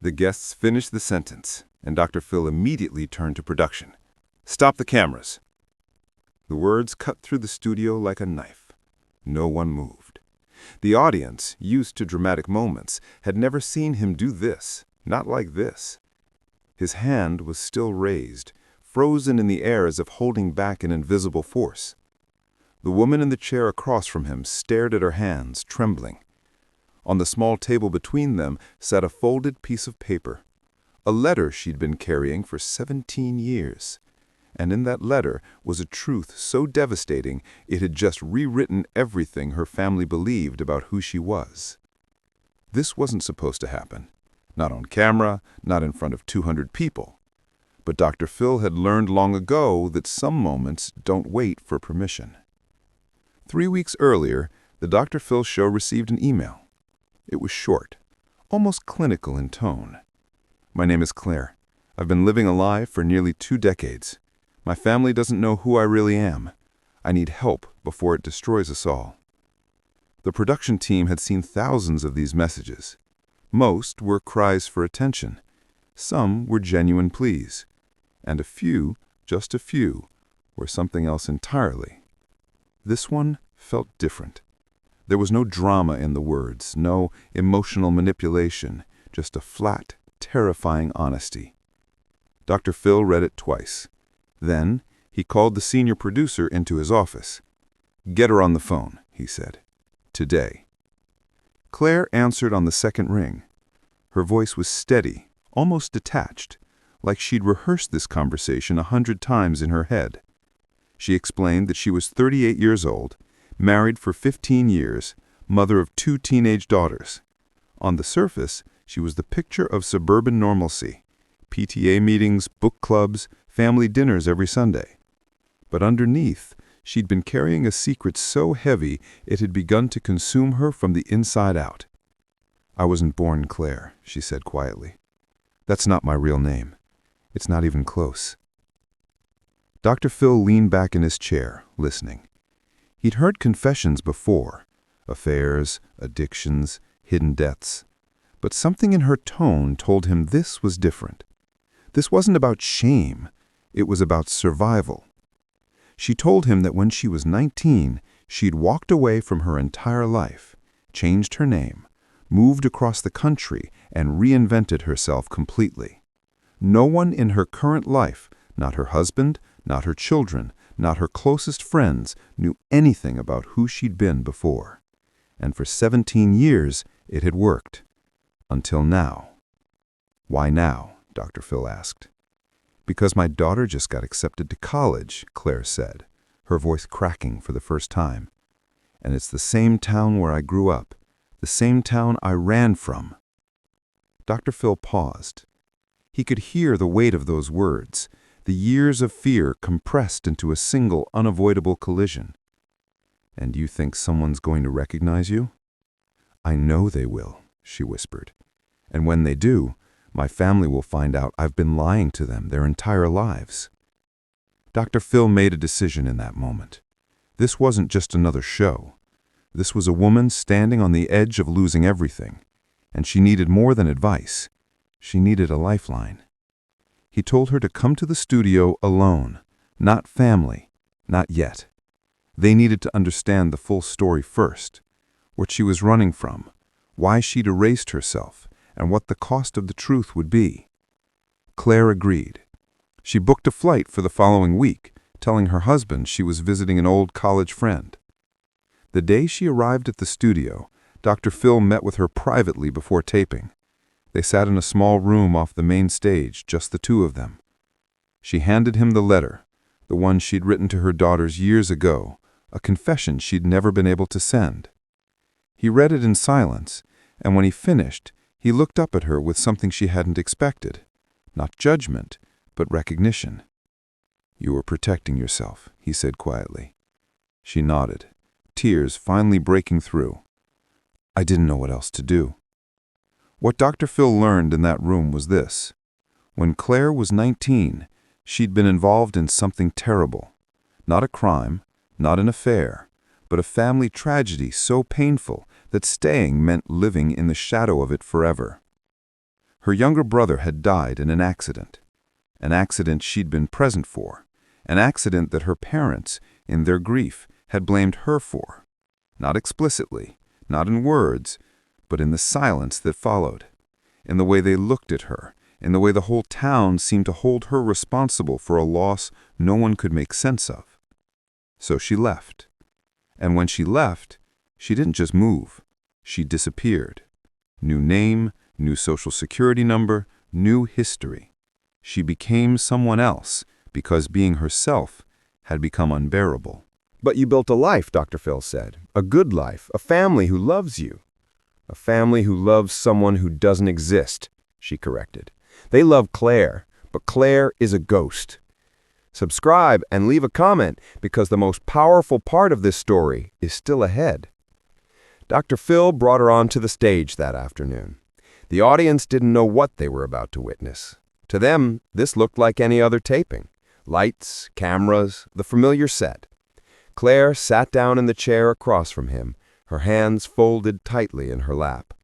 The guests finished the sentence, and Dr. Phil immediately turned to production. "Stop the cameras." The words cut through the studio like a knife. No one moved. The audience, used to dramatic moments, had never seen him do this, not like this. His hand was still raised, frozen in the air as if holding back an invisible force. The woman in the chair across from him stared at her hands, trembling. On the small table between them sat a folded piece of paper, a letter she'd been carrying for 17 years. And in that letter was a truth so devastating it had just rewritten everything her family believed about who she was. This wasn't supposed to happen. Not on camera, not in front of 200 people. But Dr. Phil had learned long ago that some moments don't wait for permission. 3 weeks earlier, the Dr. Phil show received an email. It was short, almost clinical in tone. "My name is Claire. I've been living a lie for nearly 2 decades. My family doesn't know who I really am. I need help before it destroys us all." The production team had seen thousands of these messages. Most were cries for attention. Some were genuine pleas. And a few, just a few, were something else entirely. This one felt different. There was no drama in the words, no emotional manipulation, just a flat, terrifying honesty. Dr. Phil read it twice. Then he called the senior producer into his office. "Get her on the phone," he said. "Today." Claire answered on the second ring. Her voice was steady, almost detached, like she'd rehearsed this conversation 100 times in her head. She explained that she was 38 years old, married for 15 years, mother of 2 teenage daughters. On the surface, she was the picture of suburban normalcy: PTA meetings, book clubs, family dinners every Sunday. But underneath, she'd been carrying a secret so heavy it had begun to consume her from the inside out. "I wasn't born Claire," she said quietly. "That's not my real name. It's not even close." Dr. Phil leaned back in his chair, listening. He'd heard confessions before, affairs, addictions, hidden deaths. But something in her tone told him this was different. This wasn't about shame. It was about survival. She told him that when she was 19, she'd walked away from her entire life, changed her name, moved across the country, and reinvented herself completely. No one in her current life, not her husband, not her children, not her closest friends, knew anything about who she'd been before. And for 17 years, it had worked. Until now. "Why now?" Dr. Phil asked. "Because my daughter just got accepted to college," Claire said, her voice cracking for the first time. "And it's the same town where I grew up, the same town I ran from." Dr. Phil paused. He could hear the weight of those words, the years of fear compressed into a single unavoidable collision. "And you think someone's going to recognize you?" "I know they will," she whispered. "And when they do, my family will find out I've been lying to them their entire lives." Dr. Phil made a decision in that moment. This wasn't just another show. This was a woman standing on the edge of losing everything, and she needed more than advice. She needed a lifeline. He told her to come to the studio alone, not family, not yet. They needed to understand the full story first, what she was running from, why she'd erased herself, and what the cost of the truth would be. Claire agreed. She booked a flight for the following week, telling her husband she was visiting an old college friend. The day she arrived at the studio, Dr. Phil met with her privately before taping. They sat in a small room off the main stage, just the two of them. She handed him the letter, the one she'd written to her daughters years ago, a confession she'd never been able to send. He read it in silence, and when he finished, he looked up at her with something she hadn't expected. Not judgment, but recognition. "You were protecting yourself," he said quietly. She nodded, tears finally breaking through. "I didn't know what else to do." What Dr. Phil learned in that room was this. When Claire was 19, she'd been involved in something terrible. Not a crime, not an affair, but a family tragedy so painful that staying meant living in the shadow of it forever. Her younger brother had died in an accident she'd been present for, an accident that her parents, in their grief, had blamed her for. Not explicitly, not in words, but in the silence that followed, in the way they looked at her, in the way the whole town seemed to hold her responsible for a loss no one could make sense of. So she left. And when she left, she didn't just move. She disappeared. New name, new social security number, new history. She became someone else because being herself had become unbearable. But you built a life, Dr. Phil said. A good life, a family who loves you. A family who loves someone who doesn't exist, she corrected. They love Claire, but Claire is a ghost. Subscribe and leave a comment because the most powerful part of this story is still ahead. Dr. Phil brought her onto the stage that afternoon. The audience didn't know what they were about to witness. To them, this looked like any other taping. Lights, cameras, the familiar set. Claire sat down in the chair across from him, her hands folded tightly in her lap.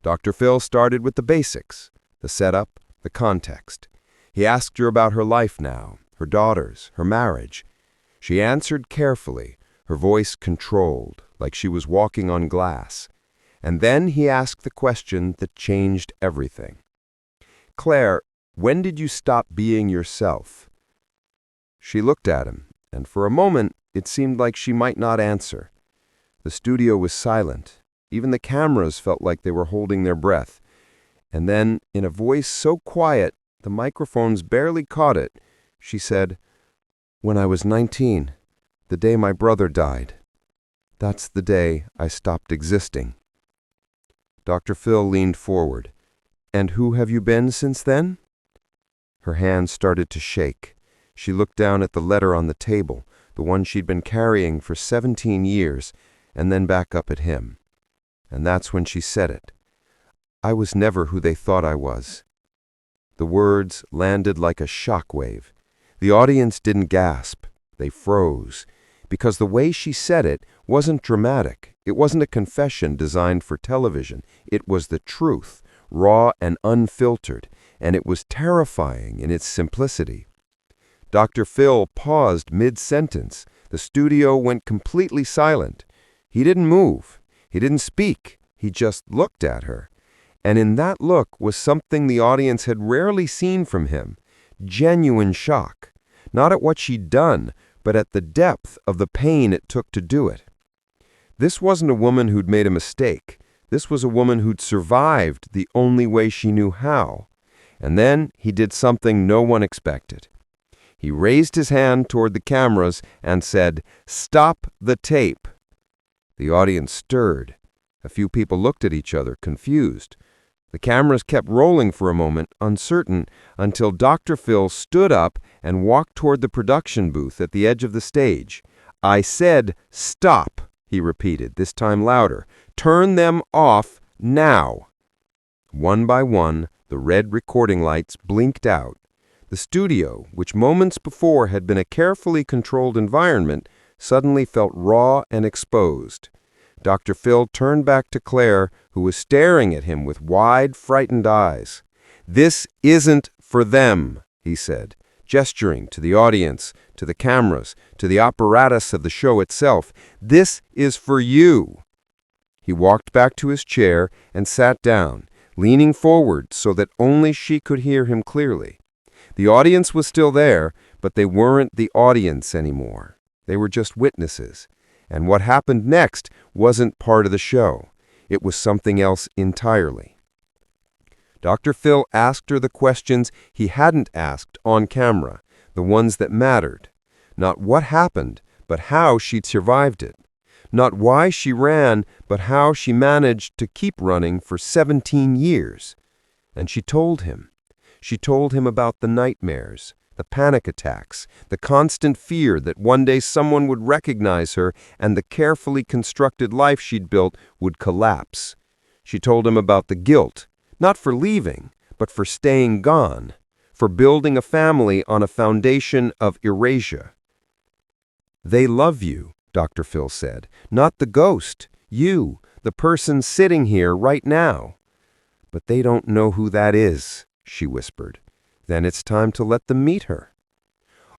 Dr. Phil started with the basics, the setup, the context. He asked her about her life now, her daughters, her marriage. She answered carefully, her voice controlled, like she was walking on glass. And then he asked the question that changed everything. Claire, when did you stop being yourself? She looked at him, and for a moment it seemed like she might not answer. The studio was silent. Even the cameras felt like they were holding their breath. And then, in a voice so quiet, the microphones barely caught it, she said, "When I was 19, the day my brother died. That's the day I stopped existing." Dr. Phil leaned forward. "And who have you been since then?" Her hands started to shake. She looked down at the letter on the table, the one she'd been carrying for 17 years, and then back up at him. And that's when she said it. "I was never who they thought I was." The words landed like a shockwave. The audience didn't gasp. They froze. Because the way she said it wasn't dramatic. It wasn't a confession designed for television. It was the truth, raw and unfiltered, and it was terrifying in its simplicity. Dr. Phil paused mid-sentence. The studio went completely silent. He didn't move. He didn't speak. He just looked at her. And in that look was something the audience had rarely seen from him. Genuine shock. Not at what she'd done, but at the depth of the pain it took to do it. This wasn't a woman who'd made a mistake. This was a woman who'd survived the only way she knew how. And then he did something no one expected. He raised his hand toward the cameras and said, "Stop the tape." The audience stirred. A few people looked at each other, confused. The cameras kept rolling for a moment, uncertain, until Dr. Phil stood up and walked toward the production booth at the edge of the stage. "I said, stop," he repeated, this time louder. "Turn them off now." One by one, the red recording lights blinked out. The studio, which moments before had been a carefully controlled environment, suddenly felt raw and exposed. Dr. Phil turned back to Claire, who was staring at him with wide, frightened eyes. "This isn't for them," he said, gesturing to the audience, to the cameras, to the apparatus of the show itself. "This is for you." He walked back to his chair and sat down, leaning forward so that only she could hear him clearly. The audience was still there, but they weren't the audience anymore. They were just witnesses. And what happened next wasn't part of the show. It was something else entirely. Dr. Phil asked her the questions he hadn't asked on camera, the ones that mattered. Not what happened, but how she'd survived it. Not why she ran, but how she managed to keep running for 17 years. And she told him. She told him about the nightmares, the panic attacks, the constant fear that one day someone would recognize her and the carefully constructed life she'd built would collapse. She told him about the guilt, not for leaving, but for staying gone, for building a family on a foundation of erasure. "They love you," Dr. Phil said, "not the ghost, you, the person sitting here right now. "But they don't know who that is," she whispered. "Then it's time to let them meet her."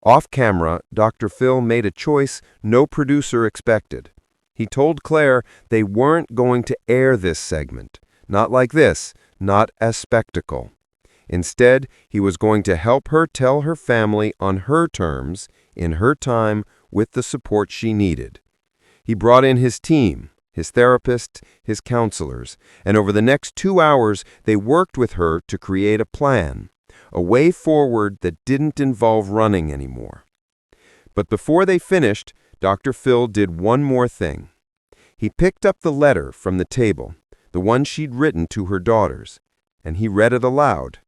Off camera, Dr. Phil made a choice no producer expected. He told Claire they weren't going to air this segment. Not like this, not as spectacle. Instead, he was going to help her tell her family on her terms, in her time, with the support she needed. He brought in his team, his therapist, his counselors, and over the next 2 hours, they worked with her to create a plan, a way forward that didn't involve running anymore. But before they finished, Dr. Phil did one more thing. He picked up the letter from the table, the one she'd written to her daughters, and he read it aloud,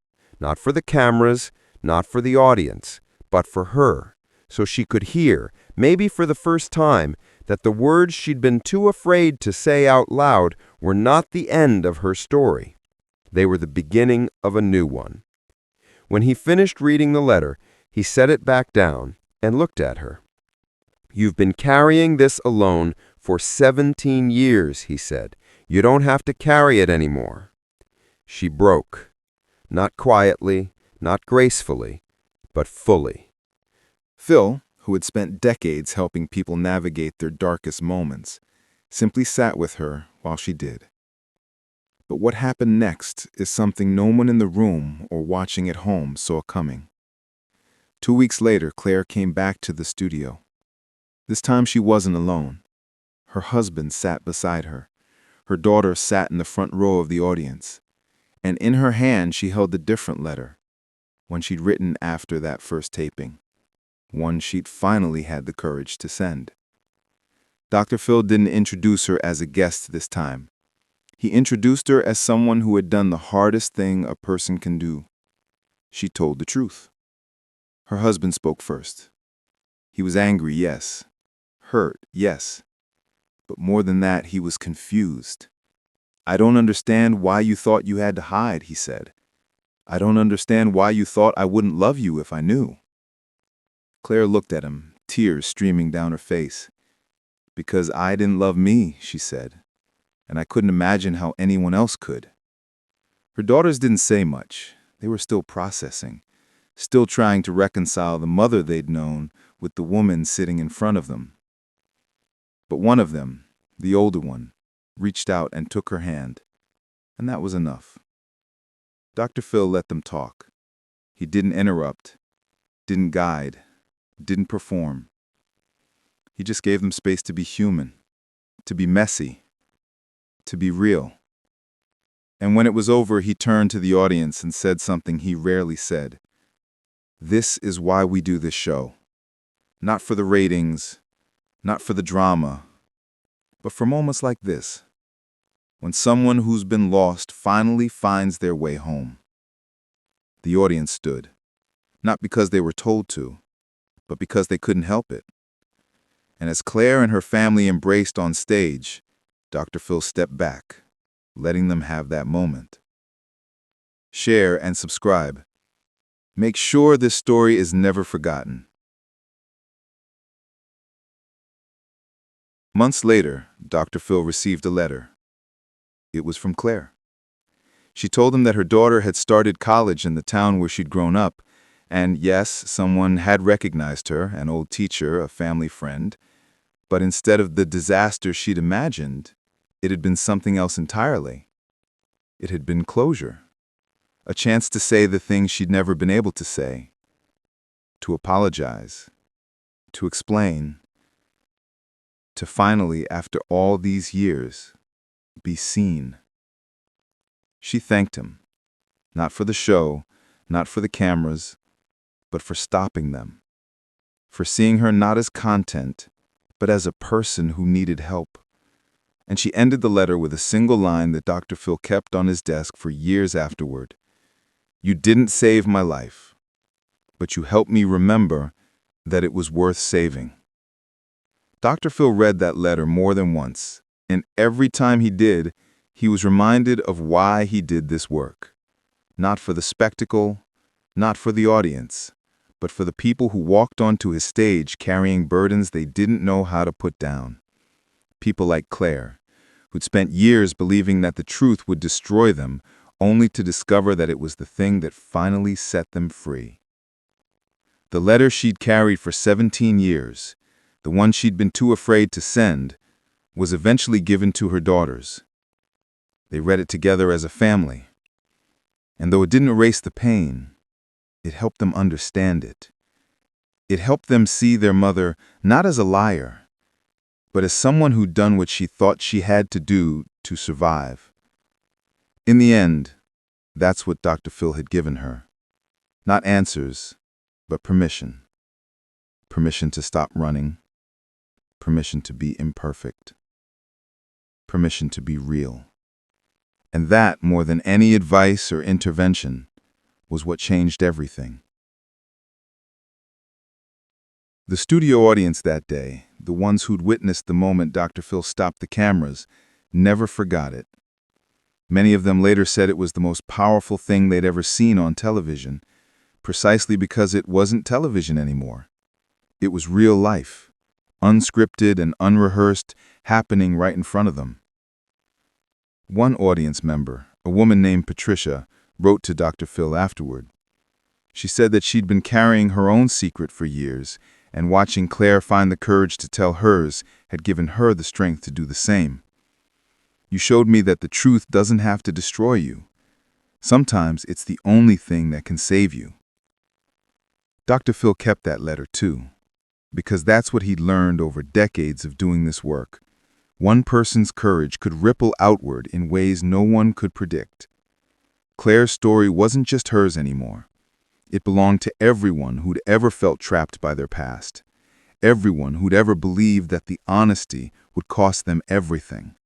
not for the cameras, not for the audience, but for her, so she could hear, maybe for the first time, that the words she'd been too afraid to say out loud were not the end of her story. They were the beginning of a new one. When he finished reading the letter, he set it back down and looked at her. "You've been carrying this alone for 17 years, he said. "You don't have to carry it anymore." She broke. Not quietly, not gracefully, but fully. Phil, who had spent decades helping people navigate their darkest moments, simply sat with her while she did. But what happened next is something no one in the room or watching at home saw coming. 2 weeks later, Claire came back to the studio. This time she wasn't alone. Her husband sat beside her. Her daughter sat in the front row of the audience. And in her hand she held a different letter, one she'd written after that first taping, one she'd finally had the courage to send. Dr. Phil didn't introduce her as a guest this time. He introduced her as someone who had done the hardest thing a person can do. She told the truth. Her husband spoke first. He was angry, yes. Hurt, yes. But more than that, he was confused. "I don't understand why you thought you had to hide," he said. "I don't understand why you thought I wouldn't love you if I knew." Claire looked at him, tears streaming down her face. "Because I didn't love me," she said, "and I couldn't imagine how anyone else could." Her daughters didn't say much. They were still processing, still trying to reconcile the mother they'd known with the woman sitting in front of them. But one of them, the older one, reached out and took her hand, and that was enough. Dr. Phil let them talk. He didn't interrupt, didn't guide, didn't perform. He just gave them space to be human, to be messy, to be real. And when it was over, he turned to the audience and said something he rarely said. "This is why we do this show. Not for the ratings, not for the drama, but for moments like this, when someone who's been lost finally finds their way home." The audience stood, not because they were told to, but because they couldn't help it. And as Claire and her family embraced on stage, Dr. Phil stepped back, letting them have that moment. Share and subscribe. Make sure this story is never forgotten. Months later, Dr. Phil received a letter. It was from Claire. She told him that her daughter had started college in the town where she'd grown up, and yes, someone had recognized her, an old teacher, a family friend, but instead of the disaster she'd imagined, it had been something else entirely. It had been closure, a chance to say the things she'd never been able to say, to apologize, to explain, to finally, after all these years, be seen. She thanked him, not for the show, not for the cameras, but for stopping them, for seeing her not as content, but as a person who needed help. And she ended the letter with a single line that Dr. Phil kept on his desk for years afterward. "You didn't save my life, but you helped me remember that it was worth saving." Dr. Phil read that letter more than once, and every time he did, he was reminded of why he did this work. Not for the spectacle, not for the audience, but for the people who walked onto his stage carrying burdens they didn't know how to put down. People like Claire, who'd spent years believing that the truth would destroy them, only to discover that it was the thing that finally set them free. The letter she'd carried for 17 years, the one she'd been too afraid to send, was eventually given to her daughters. They read it together as a family. And though it didn't erase the pain, it helped them understand it. It helped them see their mother not as a liar, but as someone who'd done what she thought she had to do to survive. In the end, that's what Dr. Phil had given her. Not answers, but permission. Permission to stop running. Permission to be imperfect. Permission to be real. And that, more than any advice or intervention, was what changed everything. The studio audience that day, the ones who'd witnessed the moment Dr. Phil stopped the cameras, never forgot it. Many of them later said it was the most powerful thing they'd ever seen on television, precisely because it wasn't television anymore. It was real life, unscripted and unrehearsed, happening right in front of them. One audience member, a woman named Patricia, wrote to Dr. Phil afterward. She said that she'd been carrying her own secret for years, and watching Claire find the courage to tell hers had given her the strength to do the same. You showed me that the truth doesn't have to destroy you. Sometimes it's the only thing that can save you. Dr. Phil kept that letter too, because that's what he'd learned over decades of doing this work. One person's courage could ripple outward in ways no one could predict. Claire's story wasn't just hers anymore. It belonged to everyone who'd ever felt trapped by their past, everyone who'd ever believed that the honesty would cost them everything.